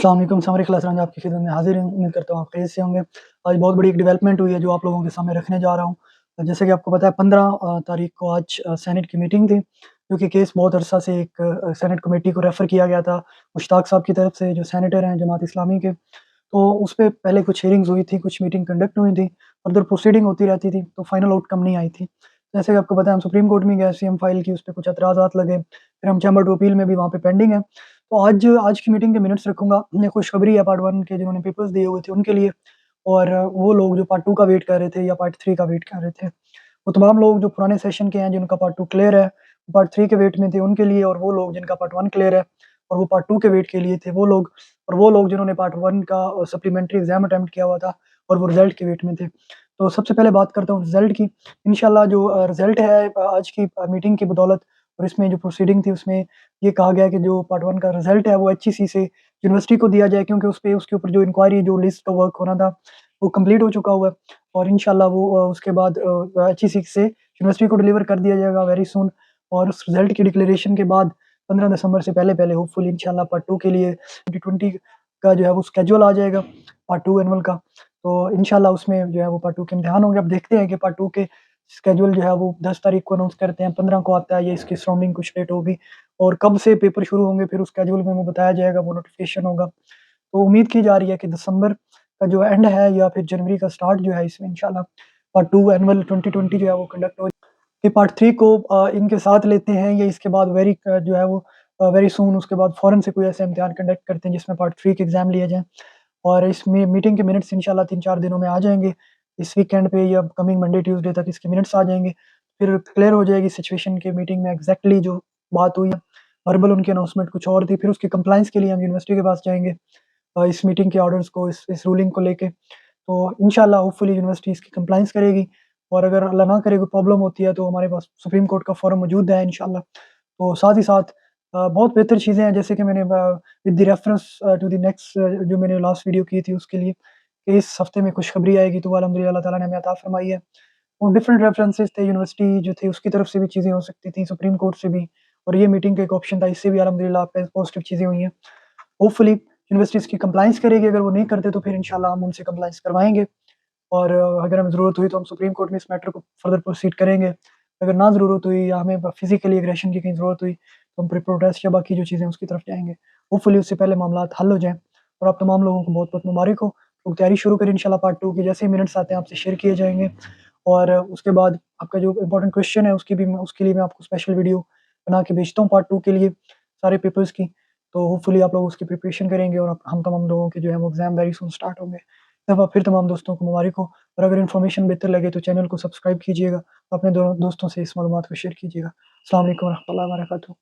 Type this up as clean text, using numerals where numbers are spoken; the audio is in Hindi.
अस्सलाम वालेकुम, सामरी खिलास रंज आपकी खिदमत में हाज़िर हूँ। उम्मीद करता हूँ आप खैरियत से होंगे। आज बहुत बड़ी एक डेवलपमेंट हुई है जो आप लोगों के सामने रखने जा रहा हूँ। जैसे कि आपको पता है 15 तारीख को आज सेनेट की मीटिंग थी, क्योंकि केस बहुत अरसा से एक सेनेट कमेटी को रेफ़र किया गया था मुश्ताक साहब की तरफ से, जो सेनेटर हैं जमात इस्लामी के। तो उस पे पहले कुछ हियरिंग्स हुई थी, कुछ मीटिंग कंडक्ट हुई थी, फर्दर प्रोसीडिंग होती रहती थी, तो फाइनल आउटकम नहीं आई थी। जैसे कि आपको पता है हम सुप्रीम कोर्ट में गए, सीएम फाइल की, उस पे कुछ एतराज़ात लगे, फिर हम चैम्बर टू अपील में भी वहाँ पे पेंडिंग है। तो आज की मीटिंग के मिनट्स रखूँगा। ये खुशखबरी है पार्ट 1 के जिन्होंने पेपर्स दिए हुए थे उनके लिए, और वो लोग जो पार्ट 2 का वेट कर रहे थे या पार्ट 3 का वेट कर रहे थे। वो तमाम लोग जो पुराने सेशन के हैं जिनका पार्ट 2 क्लियर है, पार्ट 3 के वेट में थे उनके लिए, और वो लोग जिनका पार्ट 1 क्लियर है और वो पार्ट 2 के वेट के लिए थे वो लोग, और वो लोग जिन्होंने पार्ट 1 का सप्लीमेंट्री एग्ज़ाम अटेम्प्ट किया हुआ था और वो रिज़ल्ट के वेट में थे। तो सबसे पहले बात करता हूँ रिज़ल्ट की। इंशाल्लाह जो रिज़ल्ट है आज की मीटिंग की बदौलत, और इसमें जो प्रोसीडिंग थी उसमें ये कहा गया कि जो पार्ट 1 का रिज़ल्ट है वो एचईसी से यूनिवर्सिटी को दिया जाए, क्योंकि उसके ऊपर जो इंक्वायरी, जो लिस्ट का वर्क होना था वो कंप्लीट हो चुका हुआ है, और इंशाल्लाह वो उसके बाद एचईसी से यूनिवर्सिटी को डिलीवर कर दिया जाएगा वेरी सून। और उस रिज़ल्ट की डिक्लेरेशन के बाद 15 दिसंबर से पहले-पहले होपफुली इंशाल्लाह पार्ट 2 के लिए 2020 का जो है वो शेड्यूल आ जाएगा, पार्ट 2 एनुअल का। तो इंशाल्लाह उसमें जो है वो पार्ट 2 के इम्तिहान होंगे। अब देखते हैं कि पार्ट 2 के शेड्यूल जो है वो 10 तारीख को अनाउंस करते हैं, 15 को आता है या इसके सराउंडिंग कुछ डेट होगी, और कब से पेपर शुरू होंगे फिर उस शेड्यूल में वो बताया जाएगा, वो नोटिफ़िकेशन होगा। तो उम्मीद की जा रही है कि दिसंबर का जो एंड है या फिर जनवरी का स्टार्ट जो है इसमें इंशाल्लाह पार्ट 2 एनुअल 2020 जो है वो कंडक्ट हो। कि पार्ट 3 को इनके साथ लेते हैं या इसके बाद जो है वो वेरी सून उसके बाद फ़ौरन से कोई ऐसा इम्तिहान कंडक्ट करते हैं जिसमें पार्ट 3 के एग्ज़ाम लिए जाएँ, और इसमें मीटिंग के मिनट्स इंशाल्लाह 3-4 दिनों में आ जाएँगे। इस वीकेंड पे या कमिंग मंडे, ट्यूसडे तक इसके मिनट्स आ जाएँगे। फिर क्लियर हो जाएगी सिचुएशन कि मीटिंग में एग्ज़ैक्टली जो बात हुई है, वर्बल उनकी अनाउंसमेंट कुछ और थी। फिर उसके कंप्लायंस के लिए हम यूनिवर्सिटी के पास जाएँगे, इस मीटिंग के ऑर्डर्स को, इस रूलिंग को लेके। तो इंशाल्लाह होपफुली यूनिवर्सिटी इसकी कंप्लायंस करेगी, और अगर अल्लाह ना करे कोई प्रॉब्लम होती है तो हमारे पास सुप्रीम कोर्ट का फोरम मौजूद है इंशाल्लाह। तो साथ ही साथ बहुत बेहतर चीज़ें हैं, जैसे कि मैंने with the reference to the next जो मैंने लास्ट वीडियो की थी उसके लिए, कि इस हफ्ते में खुशखबरी आएगी, तो अल्हम्दुलिल्लाह अल्लाह ताला ने हमें अता फरमाई है। और डिफरेंट रेफरेंसेस थे, यूनिवर्सिटी जो थी उसकी तरफ से भी चीज़ें हो सकती थी, सुप्रीम कोर्ट से भी, और ये मीटिंग का एक ऑप्शन था, इससे भी अल्हम्दुलिल्लाह पॉजिटिव चीज़ें हुई हैं। होपफुली यूनिवर्सिटी इसकी कंप्लायंस करेगी, अगर वो नहीं करते तो फिर इंशाल्लाह हम उनसे कंप्लायंस करवाएँगे, और अगर हमें ज़रूरत हुई तो हम सुप्रीम कोर्ट में इस मैटर को फर्दर प्रोसीड करेंगे। अगर ना ज़रूरत हुई या हमें फिज़िकली एग्रेशन की कहीं ज़रूरत हुई, तो हम फिर प्रोटेस्ट या बाकी जो चीज़ें हैं उसकी तरफ जाएँगे। होपफुली उससे पहले मामलात हल हो जाएँ, और आप तमाम लोगों को बहुत-बहुत मुबारक हो। लोग तैयारी शुरू करें इंशाल्लाह पार्ट 2 की, जैसे ही मिनट्स आते हैं आपसे शेयर किए जाएँगे, और उसके बाद आपका जो इम्पोर्टेंट क्वेश्चन है उसके लिए मैं आपको स्पेशल वीडियो बना के भेजता हूँ पार्ट 2 के लिए, सारे पेपर्स की। तो होपफुली आप लोग उसकी प्रिपरेशन करेंगे, और हम तमाम लोगों के जो है वो एग्ज़ाम वेरी सून स्टार्ट होंगे। तब फिर तमाम दोस्तों को मुबारक हो, और अगर इन्फॉर्मेशन बेहतर लगे तो चैनल को सब्सक्राइब कीजिएगा, अपने दोस्तों से इस मालूमात को शेयर कीजिएगा। अस्सलाम वालेकुम व रहमतुल्लाहि व बरकातहू।